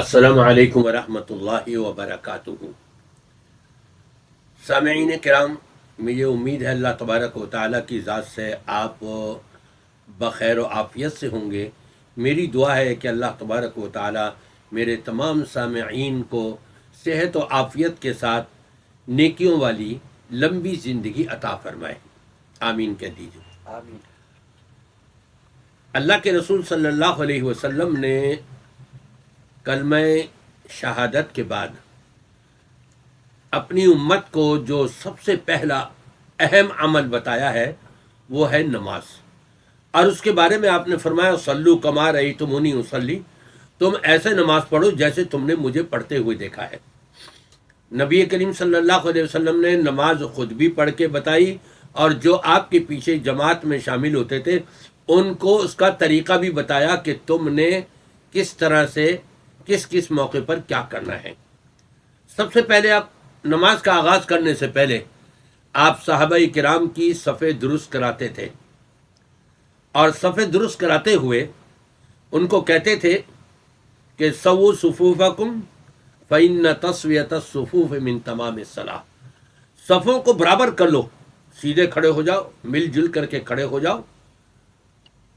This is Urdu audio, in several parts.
السلام علیکم ورحمۃ اللہ وبرکاتہ۔ سامعین کرام، مجھے امید ہے اللہ تبارک و تعالیٰ کی ذات سے آپ بخیر و عافیت سے ہوں گے۔ میری دعا ہے کہ اللہ تبارک و تعالیٰ میرے تمام سامعین کو صحت و عافیت کے ساتھ نیکیوں والی لمبی زندگی عطا فرمائے، آمین کہہ دیجیے۔ آمین۔ اللہ کے رسول صلی اللہ علیہ وسلم نے کلمہ شہادت کے بعد اپنی امت کو جو سب سے پہلا اہم عمل بتایا ہے وہ ہے نماز، اور اس کے بارے میں آپ نے فرمایا صلو کما رأیتمونی اصلی، تم ایسے نماز پڑھو جیسے تم نے مجھے پڑھتے ہوئے دیکھا ہے۔ نبی کریم صلی اللہ علیہ وسلم نے نماز خود بھی پڑھ کے بتائی، اور جو آپ کے پیچھے جماعت میں شامل ہوتے تھے ان کو اس کا طریقہ بھی بتایا کہ تم نے کس طرح سے کس کس موقع پر کیا کرنا ہے۔ سب سے پہلے آپ نماز کا آغاز کرنے سے پہلے آپ صحابہ کرام کی صفیں درست کراتے تھے، اور صفیں درست کراتے ہوئے ان کو کہتے تھے کہ سووا صفوفکم فإن تسویۃ الصفوف من تمام الصلاۃ، صفوں کو برابر کر لو، سیدھے کھڑے ہو جاؤ، مل جل کر کے کھڑے ہو جاؤ،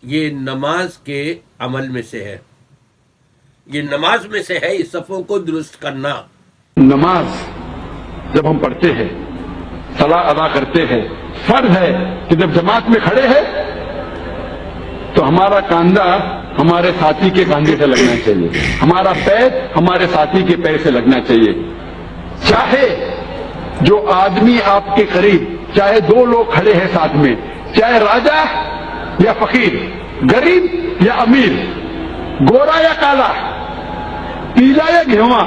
یہ نماز کے عمل میں سے ہے، یہ نماز میں سے ہے، اس صفوں کو درست کرنا۔ نماز جب ہم پڑھتے ہیں، صلاۃ ادا کرتے ہیں، فرض ہے کہ جب جماعت میں کھڑے ہیں تو ہمارا کاندھا ہمارے ساتھی کے کاندھے سے لگنا چاہیے، ہمارا پیر ہمارے ساتھی کے پیر سے لگنا چاہیے۔ چاہے جو آدمی آپ کے قریب، چاہے دو لوگ کھڑے ہیں ساتھ میں، چاہے راجا یا فقیر، غریب یا امیر، گورا یا کالا، پیلا یا گھیواں،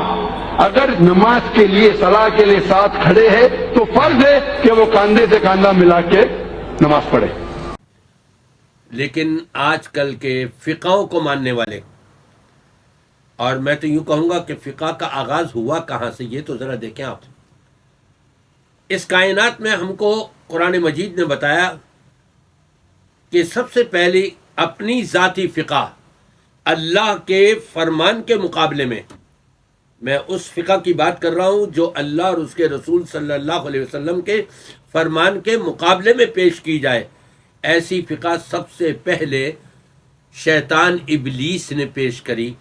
اگر نماز کے لیے صلاح کے لیے ساتھ کھڑے ہیں تو فرض ہے کہ وہ کاندھے سے کاندھا ملا کے نماز پڑھے۔ لیکن آج کل کے فقہوں کو ماننے والے، اور میں تو یوں کہوں گا کہ فقہ کا آغاز ہوا کہاں سے، یہ تو ذرا دیکھیں آپ۔ اس کائنات میں ہم کو قرآن مجید نے بتایا کہ سب سے پہلی اپنی ذاتی فقہ اللہ کے فرمان کے مقابلے میں اس فقہ کی بات کر رہا ہوں جو اللہ اور اس کے رسول صلی اللہ علیہ وسلم کے فرمان کے مقابلے میں پیش کی جائے، ایسی فقہ سب سے پہلے شیطان ابلیس نے پیش کری۔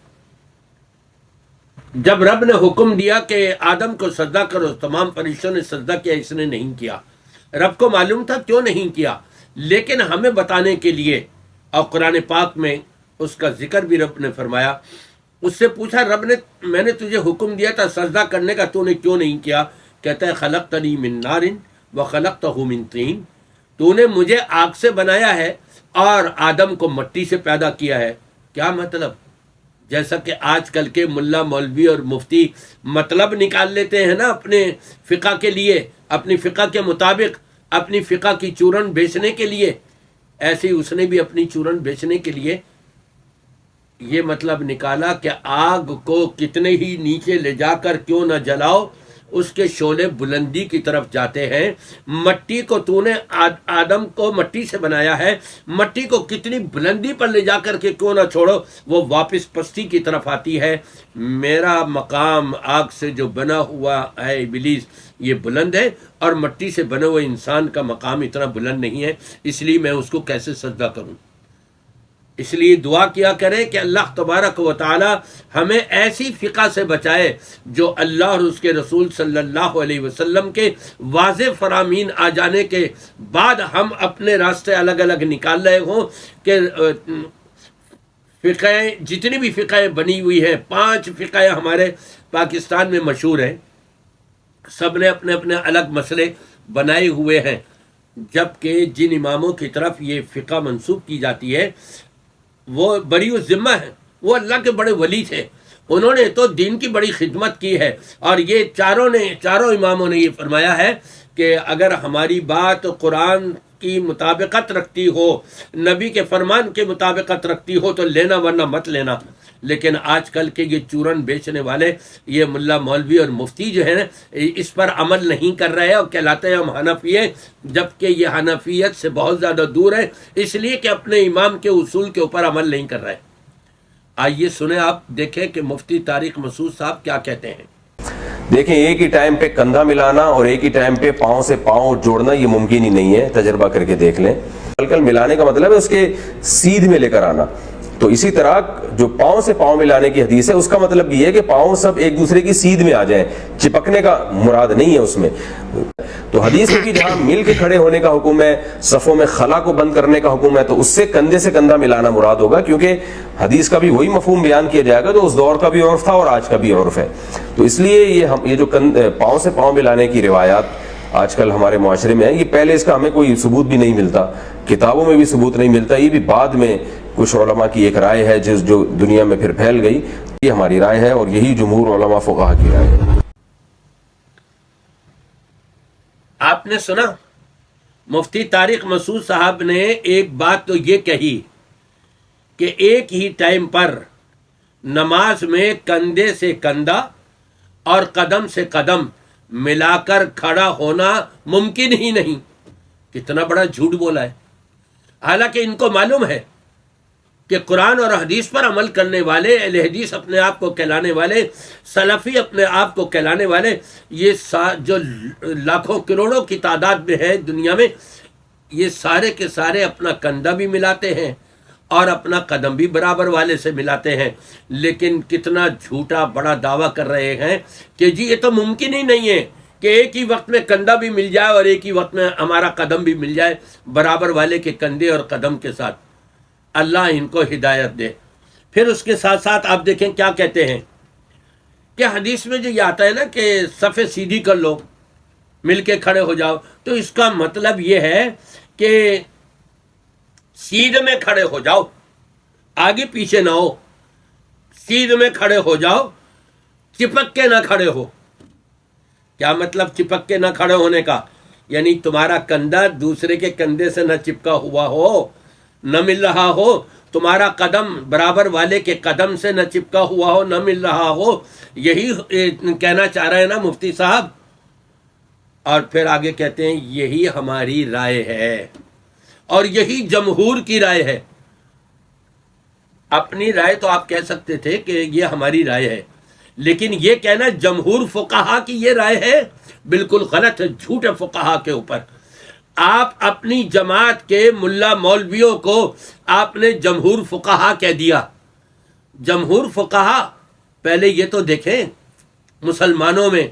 جب رب نے حکم دیا کہ آدم کو سجدہ کرو، تمام فرشتوں نے سجدہ کیا، اس نے نہیں کیا۔ رب کو معلوم تھا کیوں نہیں کیا، لیکن ہمیں بتانے کے لیے، اور قرآن پاک میں اس کا ذکر بھی رب نے فرمایا۔ اس سے پوچھا رب نے، میں نے تجھے حکم دیا تھا سجدہ کرنے کا، تو نے کیوں نہیں کیا؟ کہتا ہے خلقتنی من نار وخلقتہ من طین، تو نے مجھے آگ سے بنایا ہے اور آدم کو مٹی سے پیدا کیا ہے۔ کیا مطلب؟ جیسا کہ آج کل کے ملا مولوی اور مفتی مطلب نکال لیتے ہیں نا اپنے فقہ کے لیے، اپنی فقہ کے مطابق اپنی فقہ کی چورن بیچنے کے لیے، ایسے ہی اس نے بھی اپنی چورن بیچنے کے لیے یہ مطلب نکالا کہ آگ کو کتنے ہی نیچے لے جا کر کیوں نہ جلاؤ، اس کے شعلے بلندی کی طرف جاتے ہیں۔ مٹی کو تو نے آدم کو مٹی سے بنایا ہے، مٹی کو کتنی بلندی پر لے جا کر کے کیوں نہ چھوڑو، وہ واپس پستی کی طرف آتی ہے۔ میرا مقام آگ سے جو بنا ہوا ہے ابلیس، یہ بلند ہے، اور مٹی سے بنے ہوئے انسان کا مقام اتنا بلند نہیں ہے، اس لیے میں اس کو کیسے سجدہ کروں؟ اس لیے دعا کیا کریں کہ اللہ تبارک و تعالی ہمیں ایسی فقہ سے بچائے جو اللہ اور اس کے رسول صلی اللہ علیہ وسلم کے واضح فرامین آ جانے کے بعد ہم اپنے راستے الگ الگ نکال رہے ہوں کہ فقہیں، جتنی بھی فقہیں بنی ہوئی ہیں، 5 فقہیں ہمارے پاکستان میں مشہور ہیں، سب نے اپنے اپنے الگ مسئلے بنائے ہوئے ہیں، جبکہ جن اماموں کی طرف یہ فقہ منسوب کی جاتی ہے وہ بری الذمہ ہیں، وہ اللہ کے بڑے ولی تھے، انہوں نے تو دین کی بڑی خدمت کی ہے، اور یہ چاروں اماموں نے یہ فرمایا ہے کہ اگر ہماری بات قرآن کی مطابقت رکھتی ہو، نبی کے فرمان کے مطابقت رکھتی ہو تو لینا، ورنہ مت لینا۔ لیکن آج کل کے یہ چورن بیچنے والے، یہ ملا مولوی اور مفتی جو ہیں اس پر عمل نہیں کر رہے، اور کہلاتے ہیں ہم حنفی ہیں، جبکہ یہ حنفیت سے بہت زیادہ دور ہے، اس لیے کہ اپنے امام کے اصول کے اوپر عمل نہیں کر رہے۔ آئیے سنیں، آپ دیکھیں کہ مفتی طارق مسعود صاحب کیا کہتے ہیں۔ دیکھیں ایک ہی ٹائم پہ کندھا ملانا اور ایک ہی ٹائم پہ پاؤں سے پاؤں جوڑنا یہ ممکن ہی نہیں ہے، تجربہ کر کے دیکھ لیں۔ کل ملانے کا مطلب ہے اس کے سیدھ میں لے کر آنا، تو اسی طرح جو پاؤں سے پاؤں ملانے کی حدیث ہے اس کا مطلب یہ ہے کہ پاؤں سب ایک دوسرے کی سیدھ میں آ جائیں، چپکنے کا مراد نہیں ہے اس میں۔ تو حدیث میں بھی جہاں مل کے کھڑے ہونے کا حکم ہے، صفوں میں خلا کو بند کرنے کا حکم ہے، تو اس سے کندھے سے کندھا ملانا مراد ہوگا، کیونکہ حدیث کا بھی وہی مفہوم بیان کیا جائے گا جو اس دور کا بھی عرف تھا اور آج کا بھی عرف ہے۔ تو اس لیے یہ جو پاؤں سے پاؤں ملانے کی روایات آج کل ہمارے معاشرے میں ہے، یہ پہلے اس کا ہمیں کوئی ثبوت بھی نہیں ملتا، کتابوں میں بھی ثبوت نہیں ملتا، یہ بھی بعد میں کچھ علماء کی ایک رائے ہے جو دنیا میں پھر پھیل گئی۔ یہ ہماری رائے ہے اور یہی جمہور علماء فقہا کی رائے ہے۔ آپ نے سنا مفتی طارق مسعود صاحب نے ایک بات تو یہ کہی کہ ایک ہی ٹائم پر نماز میں کندھے سے کندھا اور قدم سے قدم ملا کر کھڑا ہونا ممکن ہی نہیں۔ کتنا بڑا جھوٹ بولا ہے، حالانکہ ان کو معلوم ہے کہ قرآن اور حدیث پر عمل کرنے والے، اہل حدیث اپنے آپ کو کہلانے والے، سلفی اپنے آپ کو کہلانے والے، یہ جو لاکھوں کروڑوں کی تعداد میں ہے دنیا میں، یہ سارے کے سارے اپنا کندھا بھی ملاتے ہیں اور اپنا قدم بھی برابر والے سے ملاتے ہیں، لیکن کتنا جھوٹا بڑا دعویٰ کر رہے ہیں کہ جی یہ تو ممکن ہی نہیں ہے کہ ایک ہی وقت میں کندھا بھی مل جائے اور ایک ہی وقت میں ہمارا قدم بھی مل جائے برابر والے کے کندھے اور قدم کے ساتھ۔ اللہ ان کو ہدایت دے۔ پھر اس کے ساتھ ساتھ آپ دیکھیں کیا کہتے ہیں کہ حدیث میں جو یہ آتا ہے نا کہ صفیں سیدھی کر لو، مل کے کھڑے ہو جاؤ، تو اس کا مطلب یہ ہے کہ سیدھ میں کھڑے ہو جاؤ، آگے پیچھے نہ ہو، سیدھ میں کھڑے ہو جاؤ، چپک کے نہ کھڑے ہو۔ کیا مطلب چپک کے نہ کھڑے ہونے کا؟ یعنی تمہارا کندھا دوسرے کے کندھے سے نہ چپکا ہوا ہو، نہ مل رہا ہو، تمہارا قدم برابر والے کے قدم سے نہ چپکا ہوا ہو، نہ مل رہا ہو، یہی کہنا چاہ رہے ہیں نا مفتی صاحب۔ اور پھر آگے کہتے ہیں یہی ہماری رائے ہے اور یہی جمہور کی رائے ہے۔ اپنی رائے تو آپ کہہ سکتے تھے کہ یہ ہماری رائے ہے، لیکن یہ کہنا جمہور فقہا کی یہ رائے ہے بالکل غلط ہے، جھوٹ ہے فقہا کے اوپر۔ آپ اپنی جماعت کے ملا مولویوں کو آپ نے جمہور فقہا کہہ دیا۔ جمہور فقہا پہلے یہ تو دیکھیں، مسلمانوں میں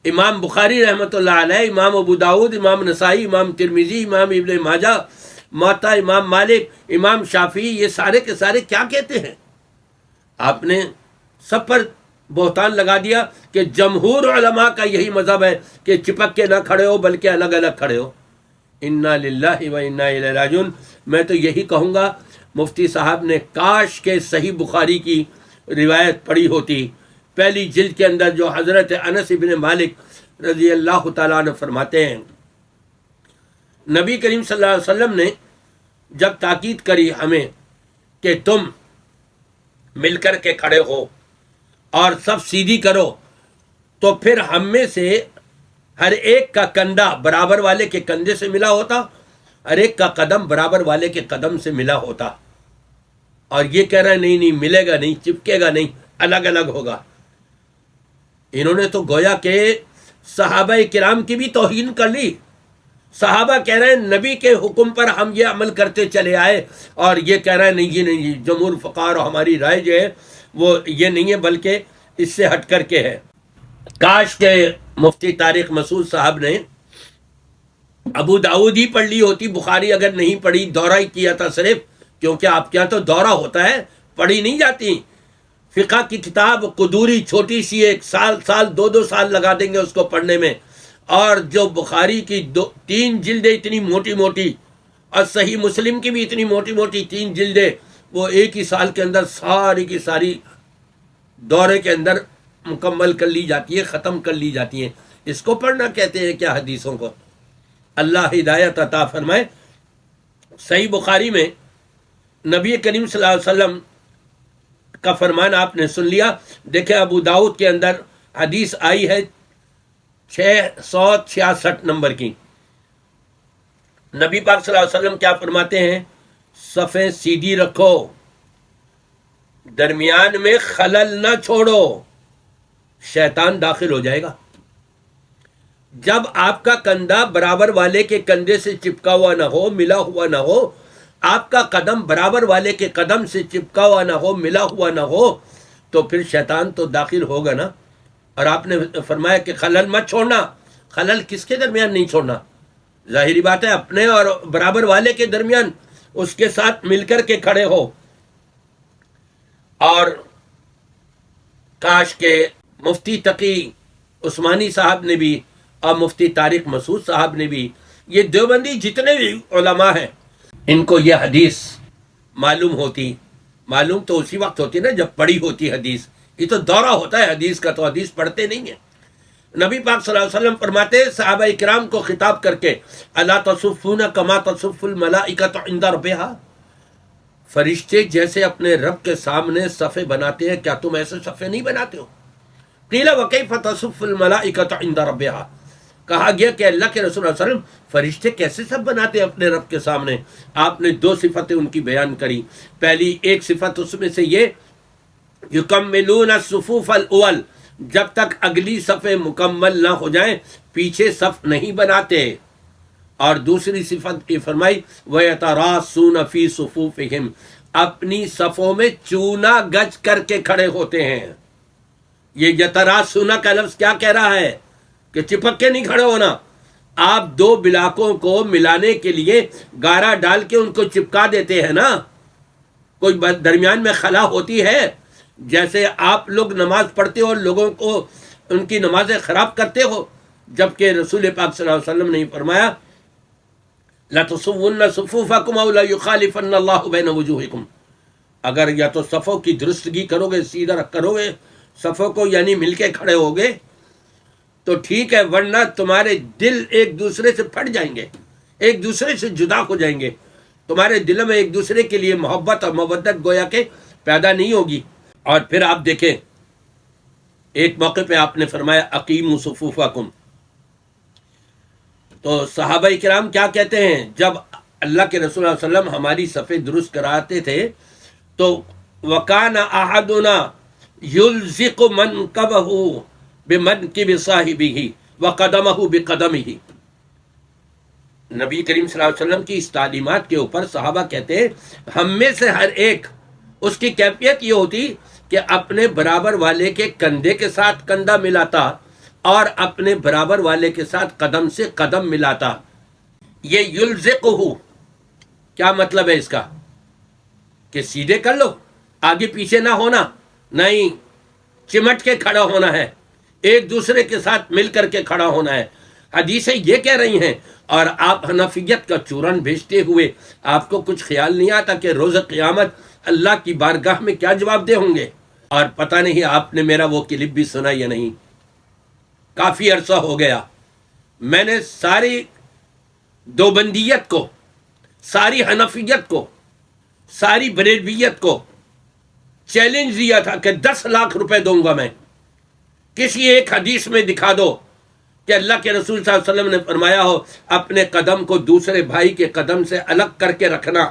امام بخاری رحمۃ اللہ علیہ، امام ابو داود، امام نسائی، امام ترمذی، امام ابن ماجہ، موطا امام مالک، امام شافعی، یہ سارے کے سارے کیا کہتے ہیں؟ آپ نے سب پر بہتان لگا دیا کہ جمہور علماء کا یہی مذہب ہے کہ چپک کے نہ کھڑے ہو بلکہ الگ الگ کھڑے ہو۔ انا للہ و انا الیہ راجعون۔ میں تو یہی کہوں گا مفتی صاحب نے کاش کے صحیح بخاری کی روایت پڑھی ہوتی، پہلی جلد کے اندر جو حضرت انس بن مالک رضی اللہ تعالیٰ عنہ فرماتے ہیں، نبی کریم صلی اللہ علیہ وسلم نے جب تاکید کری ہمیں کہ تم مل کر کے کھڑے ہو اور سب سیدھی کرو، تو پھر ہم میں سے ہر ایک کا کندھا برابر والے کے کندھے سے ملا ہوتا، ہر ایک کا قدم برابر والے کے قدم سے ملا ہوتا۔ اور یہ کہہ رہا ہے نہیں ملے گا نہیں، چپکے گا نہیں، الگ الگ ہوگا۔ انہوں نے تو گویا کہ صحابہ کرام کی بھی توہین کر لی۔ صحابہ کہہ رہے ہیں نبی کے حکم پر ہم یہ عمل کرتے چلے آئے، اور یہ کہہ رہے ہیں نہیں جمہور فقہا اور ہماری رائے جو ہے وہ یہ نہیں ہے بلکہ اس سے ہٹ کر کے ہے۔ کاش کہ مفتی طارق مسعود صاحب نے ابو داؤد ہی پڑھ لی ہوتی، بخاری اگر نہیں پڑھی، دورہ ہی کیا تھا صرف، کیونکہ آپ کے یہاں تو دورہ ہوتا ہے، پڑھی نہیں جاتی۔ فقہ کی کتاب قدوری چھوٹی سی، 1 سال 2 سال لگا دیں گے اس کو پڑھنے میں، اور جو بخاری کی 3 جلدیں اتنی موٹی موٹی، اور صحیح مسلم کی بھی اتنی موٹی موٹی 3 جلدیں، وہ ایک ہی سال کے اندر ساری کی ساری دورے کے اندر مکمل کر لی جاتی ہے، ختم کر لی جاتی ہیں۔ اس کو پڑھنا کہتے ہیں کیا حدیثوں کو؟ اللہ ہدایت عطا فرمائے۔ صحیح بخاری میں نبی کریم صلی اللہ علیہ وسلم کا فرمان آپ نے سن لیا۔ دیکھیں ابو داؤد کے اندر حدیث آئی ہے 666 نمبر کی۔ نبی پاک صلی اللہ علیہ وسلم کیا فرماتے ہیں؟ صفیں سیدھی رکھو، درمیان میں خلل نہ چھوڑو، شیطان داخل ہو جائے گا۔ جب آپ کا کندھا برابر والے کے کندھے سے چپکا ہوا نہ ہو، ملا ہوا نہ ہو، آپ کا قدم برابر والے کے قدم سے چپکا ہوا نہ ہو، ملا ہوا نہ ہو، تو پھر شیطان تو داخل ہوگا نا۔ اور آپ نے فرمایا کہ خلل مت چھوڑنا۔ خلل کس کے درمیان نہیں چھوڑنا؟ ظاہری بات ہے اپنے اور برابر والے کے درمیان، اس کے ساتھ مل کر کے کھڑے ہو۔ اور کاش کہ مفتی تقی عثمانی صاحب نے بھی اور مفتی طارق مسعود صاحب نے بھی، یہ دیوبندی جتنے بھی علماء ہیں، ان کو یہ حدیث معلوم ہوتی۔ معلوم تو اسی وقت ہوتی نا جب پڑھی ہوتی حدیث، یہ تو دورہ ہوتا ہے حدیث کا، تو حدیث پڑھتے نہیں ہیں۔ نبی پاک صلی اللہ علیہ وسلم فرماتے صحابہ اکرام کو خطاب کر کے، الا تصفون کما تصف الملائکۃ عند ربھا، فرشتے جیسے اپنے رب کے سامنے صفے بناتے ہیں، کیا تم ایسے صفے نہیں بناتے ہو؟ قیل وکیف تصف الملائکۃ عند ربھا، کہا گیا کہ اللہ کے رسول صلی اللہ علیہ وسلم فرشتے کیسے سب بناتے ہیں اپنے رب کے سامنے؟ آپ نے دو صفتیں ان کی بیان کری۔ پہلی ایک صفت اس میں سے یہ، یکملون الصفوف الاول، جب تک اگلی صفیں مکمل نہ ہو جائیں پیچھے صف نہیں بناتے۔ اور دوسری صفت یہ فرمائی، وَيَتَرَاصُونَ فِي صُفُوفِهِمْ، اپنی صفوں میں چونا گج کر کے کھڑے ہوتے ہیں۔ یہ یتراسون کا لفظ کیا کہہ رہا ہے کہ چپک کے نہیں کھڑے ہونا۔ آپ دو بلاکوں کو ملانے کے لیے گارا ڈال کے ان کو چپکا دیتے ہیں نا، کوئی درمیان میں خلا ہوتی ہے؟ جیسے آپ لوگ نماز پڑھتے ہو اور لوگوں کو ان کی نمازیں خراب کرتے ہو، جبکہ رسول پاک صلی اللہ علیہ وسلم نے فرمایا لَتُصَوُّنَّ صُفُوفَكُمْ أَوْ لَيُخَالِفَنَّ اللَّهُ بَيْنَ وُجُوهِكُمْ، اگر یا تو صفوں کی درستگی کرو گے، سیدھا کرو گے صفوں کو، یعنی مل کے کھڑے ہوگے تو ٹھیک ہے، ورنہ تمہارے دل ایک دوسرے سے پھٹ جائیں گے، ایک دوسرے سے جدا ہو جائیں گے، تمہارے دلوں میں ایک دوسرے کے لیے محبت اور مودت گویا کہ پیدا نہیں ہوگی۔ اور پھر آپ دیکھیں ایک موقع پہ آپ نے فرمایا اقیموا صفوفکم، تو صحابہ کرام کیا کہتے ہیں؟ جب اللہ کے رسول صلی اللہ علیہ وسلم ہماری صفیں درست کراتے تھے تو وَكَانَ أَحَدُنَا يُلْزِقُ مَنْكَبَهُ بِمَنْكِبِ صَاحِبِهِ وَقَدَمَهُ بِقَدَمِهِ، نبی کریم صلی اللہ علیہ وسلم کی اس تعلیمات کے اوپر صحابہ کہتے ہیں ہم میں سے ہر ایک، اس کی کیفیت یہ ہوتی کہ اپنے برابر والے کے کندھے کے ساتھ کندھا ملاتا اور اپنے برابر والے کے ساتھ قدم سے قدم ملاتا۔ یہ یلزقہ کیا مطلب ہے اس کا؟ کہ سیدھے کر لو، آگے پیچھے نہ ہونا، نہیں، چمٹ کے کھڑا ہونا ہے، ایک دوسرے کے ساتھ مل کر کے کھڑا ہونا ہے۔ حدیثیں یہ کہہ رہی ہیں، اور آپ حنفیت کا چورن بھیجتے ہوئے آپ کو کچھ خیال نہیں آتا کہ روز قیامت اللہ کی بارگاہ میں کیا جواب دے ہوں گے؟ اور پتہ نہیں آپ نے میرا وہ کلپ بھی سنا یا نہیں، کافی عرصہ ہو گیا، میں نے ساری دیوبندیت کو، ساری حنفیت کو، ساری بریلویت کو چیلنج دیا تھا کہ 10 لاکھ روپے دوں گا میں، کسی ایک حدیث میں دکھا دو کہ اللہ کے رسول صلی اللہ علیہ وسلم نے فرمایا ہو اپنے قدم کو دوسرے بھائی کے قدم سے الگ کر کے رکھنا،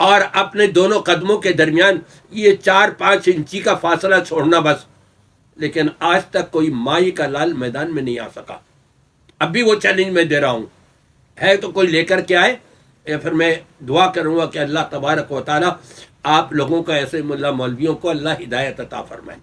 اور اپنے دونوں قدموں کے درمیان یہ 4-5 انچی کا فاصلہ چھوڑنا بس۔ لیکن آج تک کوئی مائی کا لال میدان میں نہیں آ سکا۔ اب بھی وہ چیلنج میں دے رہا ہوں، ہے تو کوئی لے کر کے آئے، یا پھر میں دعا کروں گا کہ اللہ تبارک و تعالی آپ لوگوں کو، ایسے ملا مولویوں کو اللہ ہدایت عطا فرمائے۔